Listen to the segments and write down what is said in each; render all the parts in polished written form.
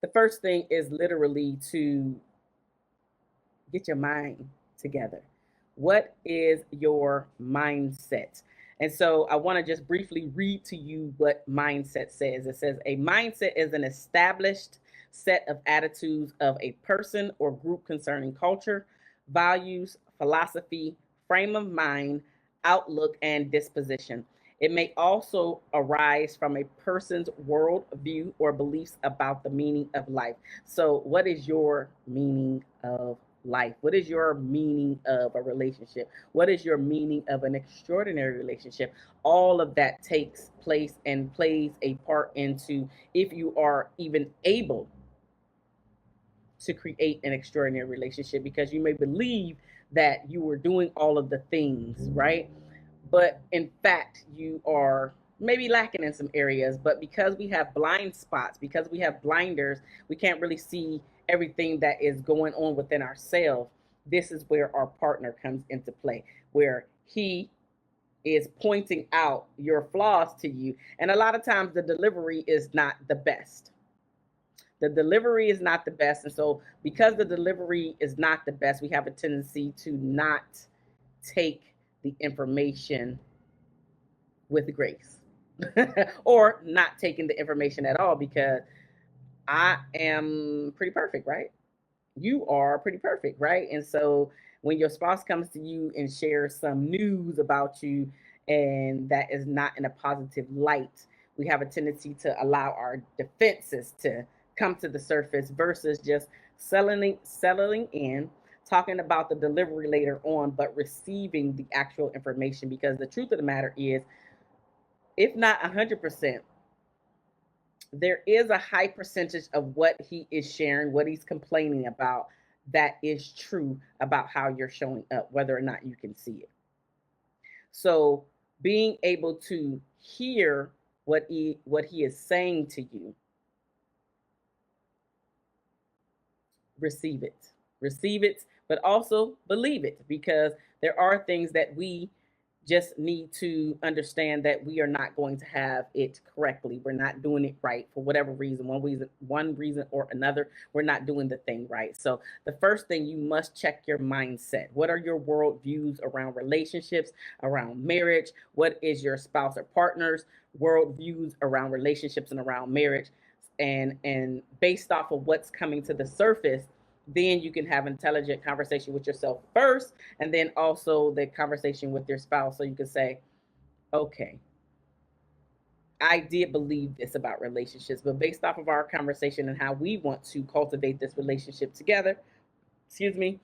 The first thing is literally to get your mind together. What is your mindset? And so I want to just briefly read to you what mindset says. It says a mindset is an established set of attitudes of a person or group concerning culture, values, philosophy, frame of mind, outlook, and disposition. It may also arise from a person's worldview or beliefs about the meaning of life. So, what is your meaning of life? What is your meaning of a relationship? What is your meaning of an extraordinary relationship? All of that takes place and plays a part into if you are even able to create an extraordinary relationship, because you may believe that you are doing all of the things, right? But in fact, you are maybe lacking in some areas. But because we have blind spots, because we have blinders, we can't really see everything that is going on within ourselves. This is where our partner comes into play, where he is pointing out your flaws to you. And a lot of times the delivery is not the best. The delivery is not the best. And so, because the delivery is not the best, we have a tendency to not take the information with grace or not taking the information at all, because I am pretty perfect, right? You are pretty perfect, right? And so when your spouse comes to you and shares some news about you and that is not in a positive light, we have a tendency to allow our defenses to come to the surface versus just settling in, talking about the delivery later on, but receiving the actual information. Because the truth of the matter is, if not 100%, there is a high percentage of what he is sharing, what he's complaining about, that is true about how you're showing up, whether or not you can see it. So being able to hear what he is saying to you, receive it. Receive it, but also believe it, because there are things that we just need to understand that we are not going to have it correctly. We're not doing it right for whatever reason, one reason or another. We're not doing the thing right. So the first thing, you must check your mindset. What are your worldviews around relationships, around marriage? What is your spouse or partner's worldviews around relationships and around marriage? And based off of what's coming to the surface, then you can have intelligent conversation with yourself first, and then also the conversation with your spouse, so you can say, okay, I did believe this about relationships, but based off of our conversation and how we want to cultivate this relationship together, excuse me,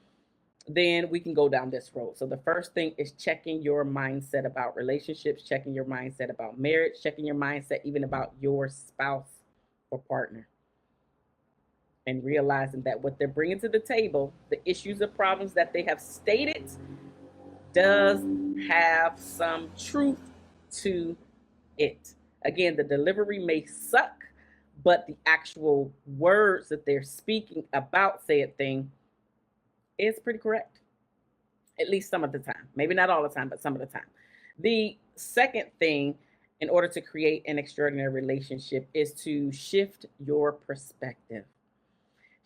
then we can go down this road. So the first thing is checking your mindset about relationships, checking your mindset about marriage, checking your mindset even about your spouse or partner, and realizing that what they're bringing to the table, the issues or problems that they have stated, does have some truth to it. Again, the delivery may suck, but the actual words that they're speaking about said thing is pretty correct, at least some of the time. Maybe not all the time, but some of the time. The second thing, in order to create an extraordinary relationship, is to shift your perspective.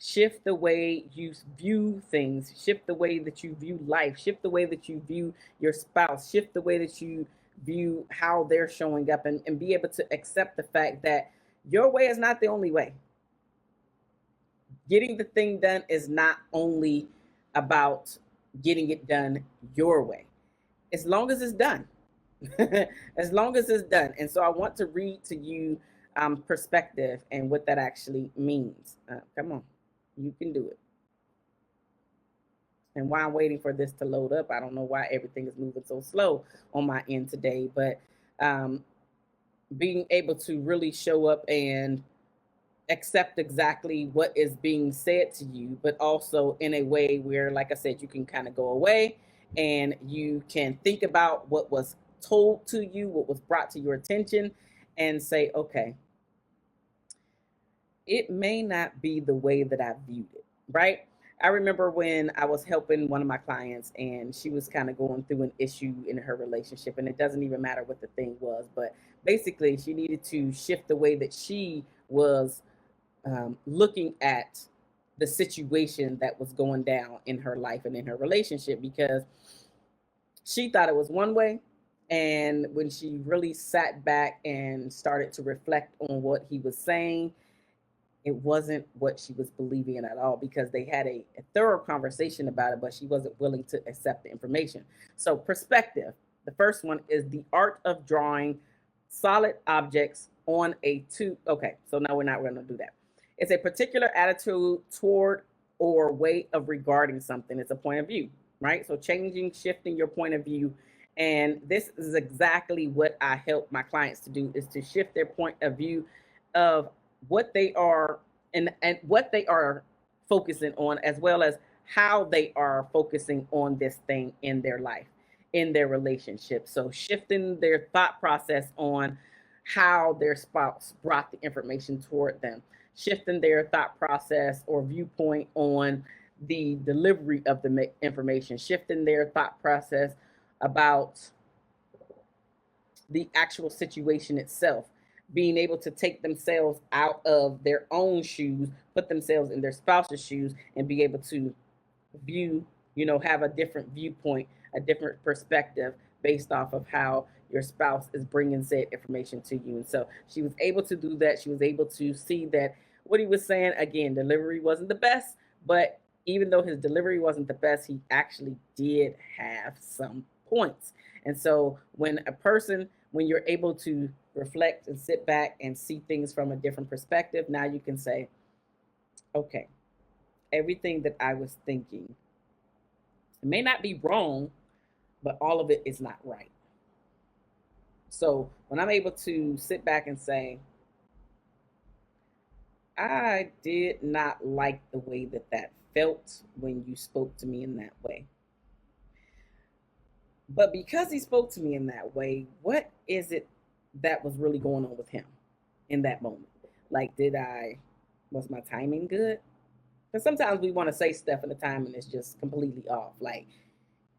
Shift the way you view things, shift the way that you view life, shift the way that you view your spouse, shift the way that you view how they're showing up, and be able to accept the fact that your way is not the only way. Getting the thing done is not only about getting it done your way, as long as it's done. As long as it's done. And so I want to read to you perspective and what that actually means. Come on, you can do it. And while I'm waiting for this to load up, I don't know why everything is moving so slow on my end today, but um, being able to really show up and accept exactly what is being said to you, but also in a way where, like I said, you can kind of go away and you can think about what was told to you, what was brought to your attention, and say, okay, it may not be the way that I viewed it, right? I remember when I was helping one of my clients and she was kind of going through an issue in her relationship, and it doesn't even matter what the thing was, but basically she needed to shift the way that she was looking at the situation that was going down in her life and in her relationship, because she thought it was one way. And when she really sat back and started to reflect on what he was saying, it wasn't what she was believing in at all, because they had a thorough conversation about it, but she wasn't willing to accept the information. So, perspective. The first one is the art of drawing solid objects on a two. Okay, so now we're not going to do that. It's a particular attitude toward or way of regarding something. It's a point of view, right? So, changing, shifting your point of view. And this is exactly what I help my clients to do, is to shift their point of view of what they are, and what they are focusing on, as well as how they are focusing on this thing in their life, in their relationship. So shifting their thought process on how their spouse brought the information toward them, shifting their thought process or viewpoint on the delivery of the information, shifting their thought process about the actual situation itself, being able to take themselves out of their own shoes, put themselves in their spouse's shoes, and be able to view, have a different viewpoint, a different perspective based off of how your spouse is bringing said information to you. And so she was able to do that. She was able to see that what he was saying, again, delivery wasn't the best, but even though his delivery wasn't the best, he actually did have some points. And so when you're able to reflect and sit back and see things from a different perspective, now you can say, okay, everything that I was thinking, it may not be wrong, but all of it is not right. So when I'm able to sit back and say, I did not like the way that felt when you spoke to me in that way. But because he spoke to me in that way, what is it that was really going on with him in that moment? Like, was my timing good? Because sometimes we want to say stuff and the timing is just completely off. Like,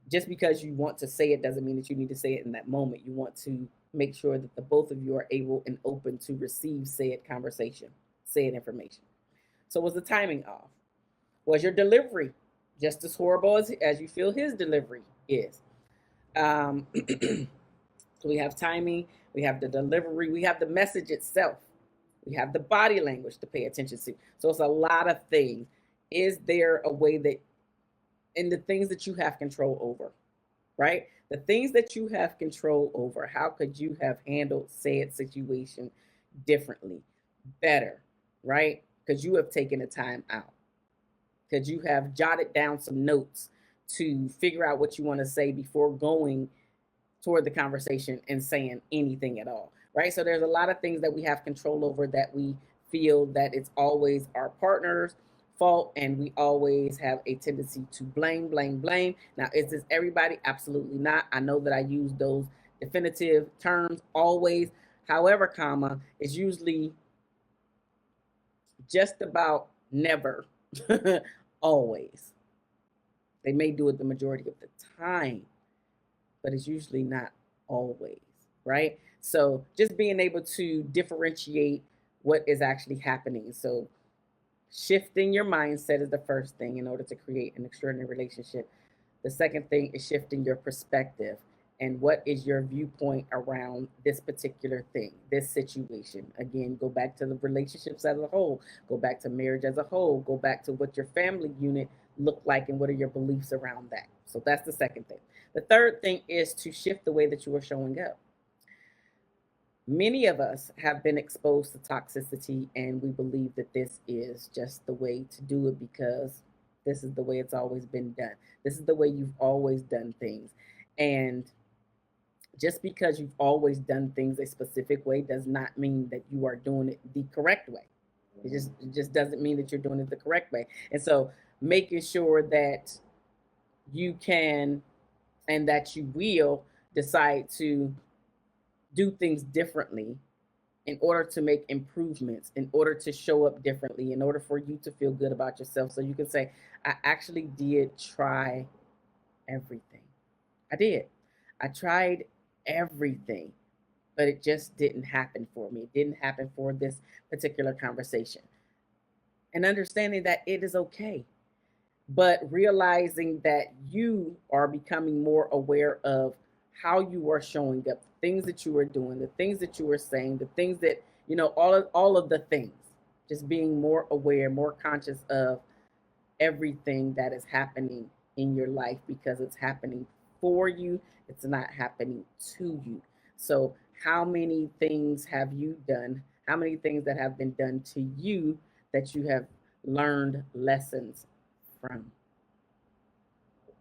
just because you want to say it doesn't mean that you need to say it in that moment. You want to make sure that the both of you are able and open to receive said conversation, said information. So was the timing off? Was your delivery just as horrible as you feel his delivery is? So we have timing, we have the delivery, we have the message itself, we have the body language to pay attention to. So it's a lot of things. Is there a way that, in the things that you have control over, right? The things that you have control over, how could you have handled said situation differently, better, right? Because you have taken the time out, because you have jotted down some notes to figure out what you want to say before going toward the conversation and saying anything at all, right? So there's a lot of things that we have control over that we feel that it's always our partner's fault, and we always have a tendency to blame. Now, is this everybody? Absolutely not. I know that I use those definitive terms always. However, comma is usually just about never always. They may do it the majority of the time, but it's usually not always, right? So just being able to differentiate what is actually happening. So shifting your mindset is the first thing in order to create an extraordinary relationship. The second thing is shifting your perspective. And what is your viewpoint around this particular thing, this situation? Again, go back to the relationships as a whole, go back to marriage as a whole, go back to what your family unit looked like and what are your beliefs around that. So that's the second thing. The third thing is to shift the way that you are showing up. Many of us have been exposed to toxicity, and we believe that this is just the way to do it because this is the way it's always been done. This is the way you've always done things. And just because you've always done things a specific way does not mean that you are doing it the correct way. It just doesn't mean that you're doing it the correct way. And so making sure that you can and that you will decide to do things differently in order to make improvements, in order to show up differently, in order for you to feel good about yourself. So you can say, I actually did try everything. I did. I tried everything, but it just didn't happen for me. It didn't happen for this particular conversation. and understanding that it is okay, but realizing that you are becoming more aware of how you are showing up, the things that you are doing, the things that you are saying, the things that, all of the things, just being more aware, more conscious of everything that is happening in your life, because it's happening for you, it's not happening to you. So how many things have you done, how many things that have been done to you that you have learned lessons from,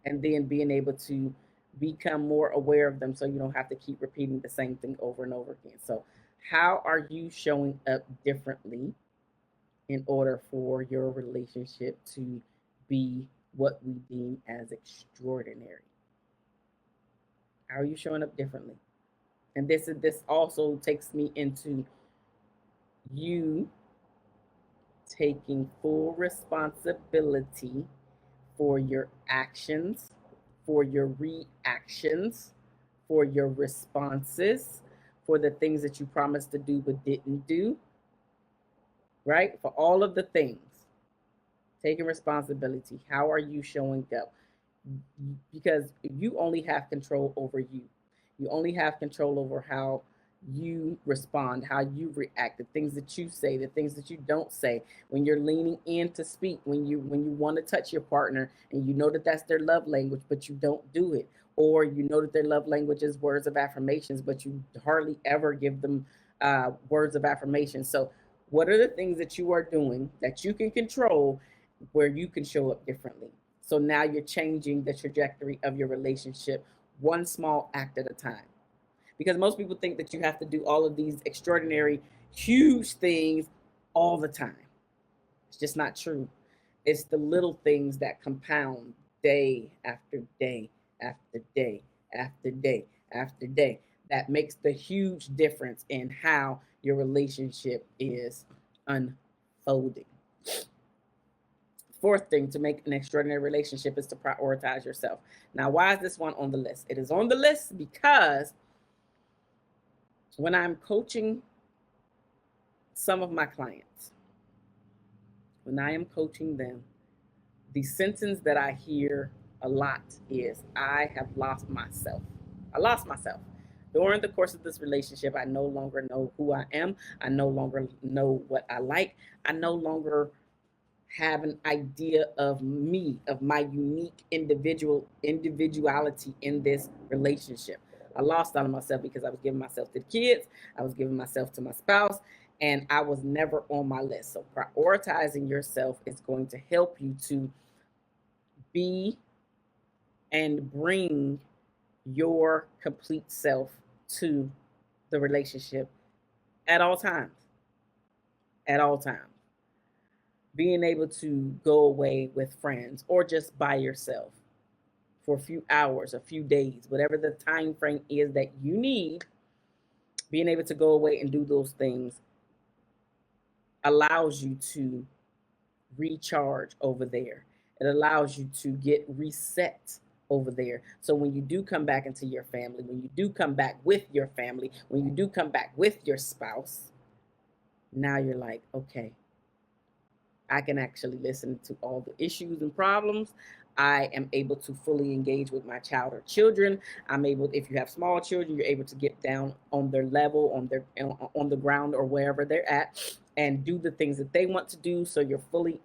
and then being able to become more aware of them so you don't have to keep repeating the same thing over and over again. So how are you showing up differently in order for your relationship to be what we deem as extraordinary? How are you showing up differently? And this also takes me into you taking full responsibility for your actions, for your reactions, for your responses, for the things that you promised to do but didn't do, right? For all of the things, taking responsibility. How are you showing up? Because you only have control over you. You only have control over how you respond, how you react, the things that you say, the things that you don't say. When you're leaning in to speak, when you want to touch your partner and you know that that's their love language, but you don't do it, or you know that their love language is words of affirmations, but you hardly ever give them words of affirmation. So, what are the things that you are doing that you can control, where you can show up differently? So now you're changing the trajectory of your relationship one small act at a time. Because most people think that you have to do all of these extraordinary, huge things all the time. It's just not true. It's the little things that compound day after day after day after day after day that makes the huge difference in how your relationship is unfolding. Fourth thing to make an extraordinary relationship is to prioritize yourself. Now, why is this one on the list? It is on the list because when I'm coaching some of my clients, when I am coaching them, the sentence that I hear a lot is, I have lost myself. I lost myself. During the course of this relationship, I no longer know who I am. I no longer know what I like. I no longer have an idea of me, of my unique individuality in this relationship. I lost all of myself because I was giving myself to the kids, I was giving myself to my spouse, and I was never on my list. So prioritizing yourself is going to help you to be and bring your complete self to the relationship at all times. At all times. Being able to go away with friends or just by yourself for a few hours, a few days, whatever the time frame is that you need, being able to go away and do those things allows you to recharge over there. It allows you to get reset over there. So when you do come back into your family, when you do come back with your family, when you do come back with your spouse, now you're like, okay, I can actually listen to all the issues and problems. I am able to fully engage with my child or children. I'm able, if you have small children, you're able to get down on their level, on the ground or wherever they're at, and do the things that they want to do. So you're fully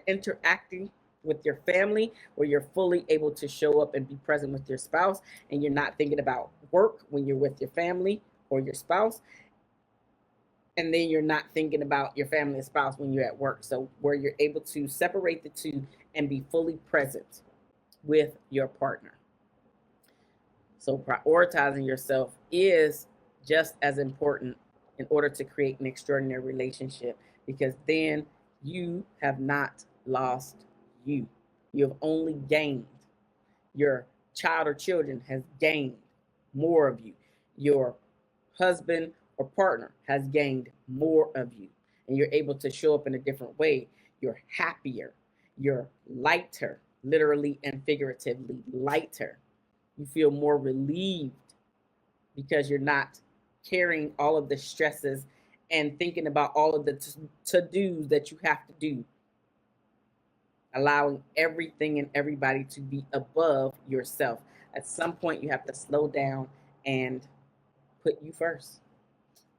interacting with your family, where you're fully able to show up and be present with your spouse, and you're not thinking about work when you're with your family or your spouse, and then you're not thinking about your family and spouse when you're at work. So where you're able to separate the two and be fully present with your partner. So prioritizing yourself is just as important in order to create an extraordinary relationship, because then you have not lost you. You have only gained. Your child or children has gained more of you. Your husband or partner has gained more of you, and you're able to show up in a different way. You're happier, you're lighter, literally and figuratively lighter. You feel more relieved because you're not carrying all of the stresses and thinking about all of the to-dos that you have to do allowing everything and everybody to be above yourself. At some point, you have to slow down and put you first.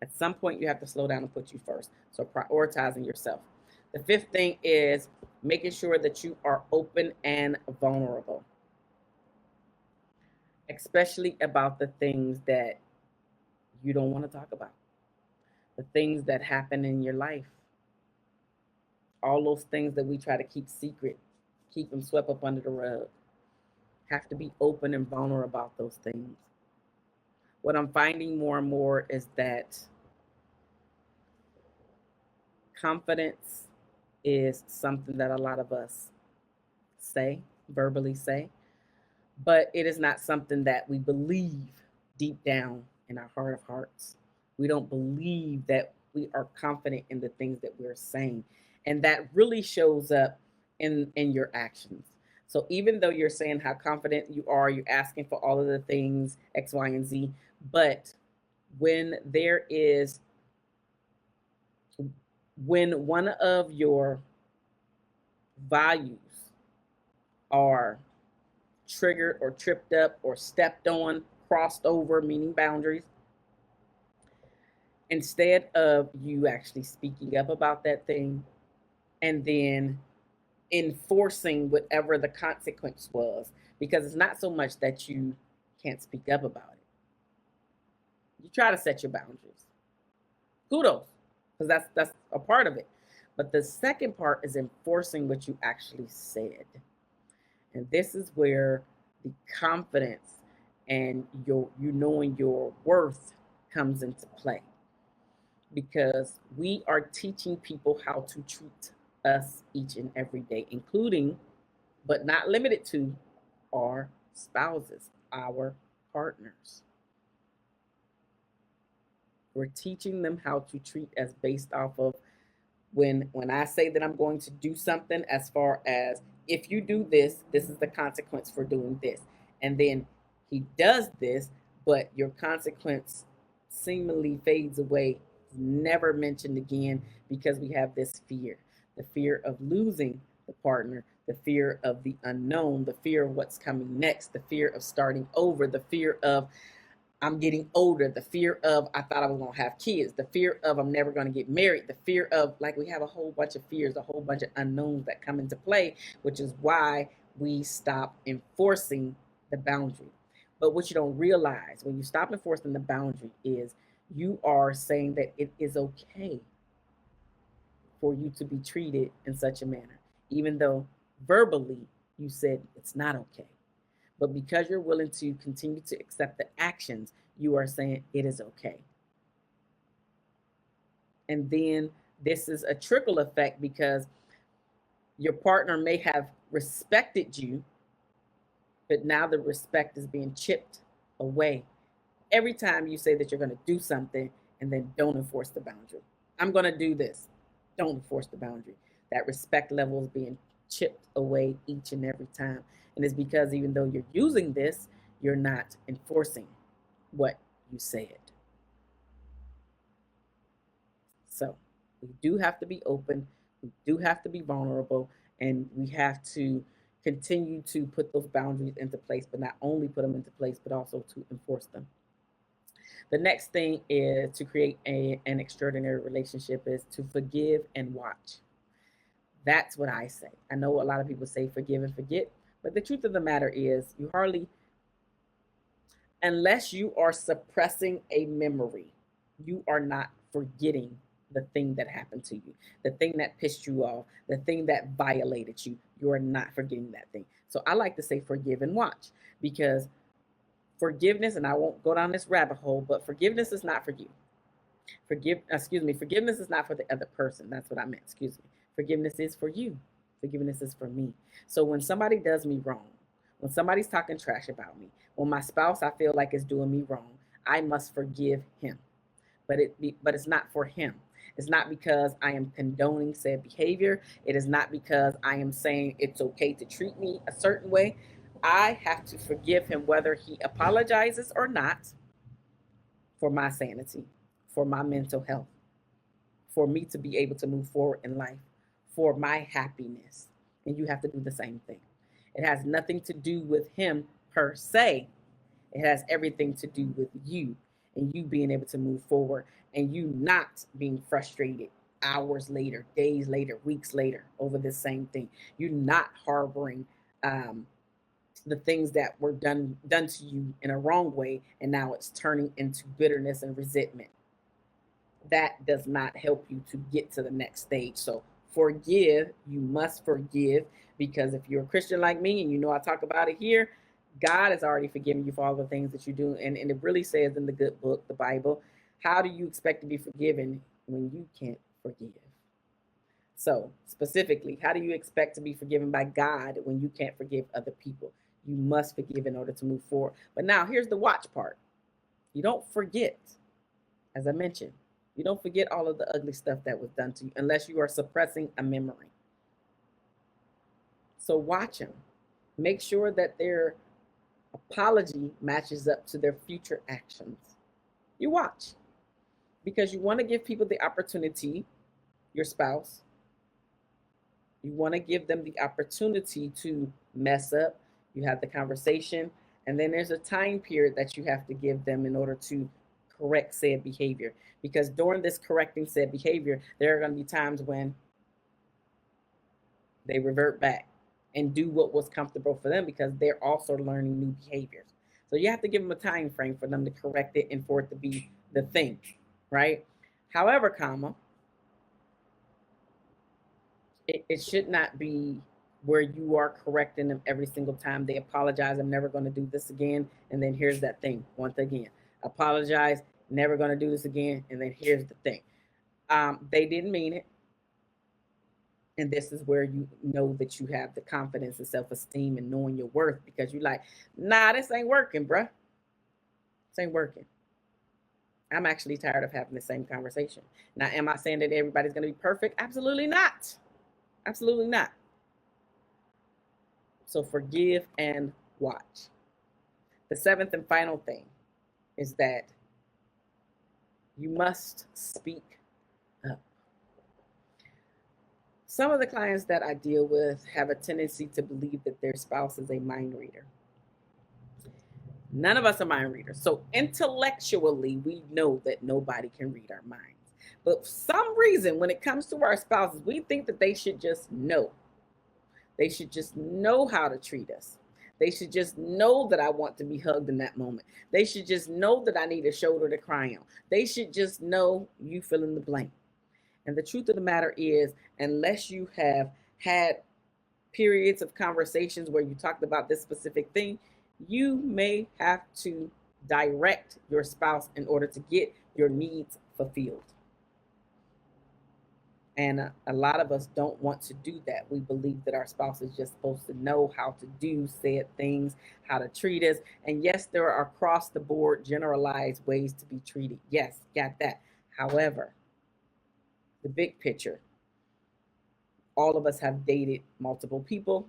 At some point, you have to slow down and put you first. So, prioritizing yourself. The fifth thing is making sure that you are open and vulnerable, especially about the things that you don't want to talk about, the things that happen in your life, all those things that we try to keep secret, keep them swept up under the rug. Have to be open and vulnerable about those things. What I'm finding more and more is that confidence is something that a lot of us say, verbally say, but it is not something that we believe deep down in our heart of hearts. We don't believe that we are confident in the things that we're saying. And that really shows up in your actions. So even though you're saying how confident you are, you're asking for all of the things, X, Y, and Z, but when there is, when one of your values are triggered or tripped up or stepped on, crossed over, meaning boundaries, instead of you actually speaking up about that thing and then enforcing whatever the consequence was, because it's not so much that you can't speak up about it. You try to set your boundaries. Kudos, because that's a part of it. But the second part is enforcing what you actually said. And this is where the confidence and you knowing your worth comes into play. Because we are teaching people how to treat us each and every day, including, but not limited to, our spouses, our partners. We're teaching them how to treat us based off of when I say that I'm going to do something, as far as if you do this, this is the consequence for doing this. And then he does this, but your consequence seemingly fades away, never mentioned again, because we have this fear, the fear of losing the partner, the fear of the unknown, the fear of what's coming next, the fear of starting over, the fear of I'm getting older, the fear of I thought I was going to have kids, the fear of I'm never going to get married, the fear of, like, we have a whole bunch of fears, a whole bunch of unknowns that come into play, which is why we stop enforcing the boundary. But what you don't realize when you stop enforcing the boundary is you are saying that it is okay for you to be treated in such a manner, even though verbally you said it's not okay. But because you're willing to continue to accept the actions, you are saying it is okay. And then this is a trickle effect, because your partner may have respected you, but now the respect is being chipped away every time you say that you're going to do something and then don't enforce the boundary. I'm going to do this. Don't enforce the boundary. That respect level is being chipped away each and every time. And it's because even though you're using this, you're not enforcing what you said. So we do have to be open. We do have to be vulnerable. And we have to continue to put those boundaries into place, but not only put them into place, but also to enforce them. The next thing is to create an extraordinary relationship is to forgive and watch. That's what I say. I know a lot of people say forgive and forget, but the truth of the matter is you hardly, unless you are suppressing a memory, you are not forgetting the thing that happened to you, the thing that pissed you off, the thing that violated you. You are not forgetting that thing. So I like to say forgive and watch, because forgiveness, and I won't go down this rabbit hole, but forgiveness is not for you. Forgiveness is not for the other person. That's what I meant. Excuse me. Forgiveness is for you. Forgiveness is for me. So when somebody does me wrong, when somebody's talking trash about me, when my spouse I feel like is doing me wrong, I must forgive him. But it's not for him. It's not because I am condoning said behavior. It is not because I am saying it's okay to treat me a certain way. I have to forgive him whether he apologizes or not, for my sanity, for my mental health, for me to be able to move forward in life, for my happiness. and you have to do the same thing. It has nothing to do with him per se. It has everything to do with you and you being able to move forward and you not being frustrated hours later, days later, weeks later over this same thing. You're not harboring the things that were done to you in a wrong way, and now it's turning into bitterness and resentment. That does not help you to get to the next stage. So forgive. You must forgive, because if you're a Christian like me, and you know I talk about it here, God has already forgiven you for all the things that you do. And it really says in the good book, the Bible, how do you expect to be forgiven when you can't forgive? So specifically, how do you expect to be forgiven by God when you can't forgive other people? You must forgive in order to move forward. But now here's the watch part. You don't forget, as I mentioned, you don't forget all of the ugly stuff that was done to you unless you are suppressing a memory. So watch them. Make sure that their apology matches up to their future actions. You watch, because you want to give people the opportunity, your spouse, you want to give them the opportunity to mess up. You have the conversation, and then there's a time period that you have to give them in order to correct said behavior. Because during this correcting said behavior, there are going to be times when they revert back and do what was comfortable for them, because they're also learning new behaviors. So you have to give them a time frame for them to correct it and for it to be the thing, right? However, it should not be where you are correcting them every single time they apologize. I'm never going to do this again. And then here's that thing once again. Apologize, never going to do this again. And then here's the thing. They didn't mean it. And this is where you know that you have the confidence and self-esteem and knowing your worth, because you're like, nah, this ain't working, bruh. This ain't working. I'm actually tired of having the same conversation. Now, am I saying that everybody's going to be perfect? Absolutely not. Absolutely not. So forgive and watch. The seventh and final thing is that you must speak up. Some of the clients that I deal with have a tendency to believe that their spouse is a mind reader. None of us are mind readers. So intellectually, we know that nobody can read our minds. But for some reason, when it comes to our spouses, we think that they should just know. They should just know how to treat us. They should just know that I want to be hugged in that moment. They should just know that I need a shoulder to cry on. They should just know, you fill in the blank. And the truth of the matter is, unless you have had periods of conversations where you talked about this specific thing, you may have to direct your spouse in order to get your needs fulfilled. And a lot of us don't want to do that. We believe that our spouse is just supposed to know how to do said things, how to treat us. And yes, there are across the board generalized ways to be treated. Yes, got that. However, the big picture, all of us have dated multiple people.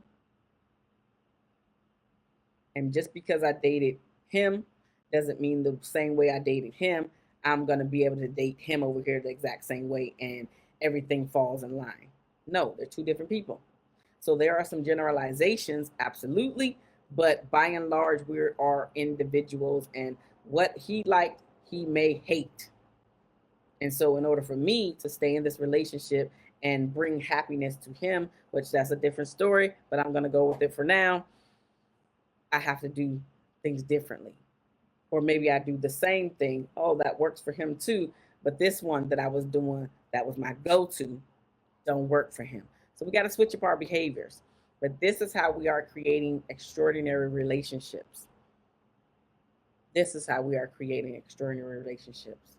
And just because I dated him doesn't mean the same way I dated him, I'm going to be able to date him over here the exact same way and everything falls in line. No, they're two different people. So there are some generalizations, absolutely, but by and large, we are individuals, and what he liked, he may hate. And so in order for me to stay in this relationship and bring happiness to him, which that's a different story, but I'm going to go with it for now, I have to do things differently. Or maybe I do the same thing. Oh, that works for him too. But this one that I was doing, that was my go-to, don't work for him. So we got to switch up our behaviors. But this is how we are creating extraordinary relationships. This is how we are creating extraordinary relationships.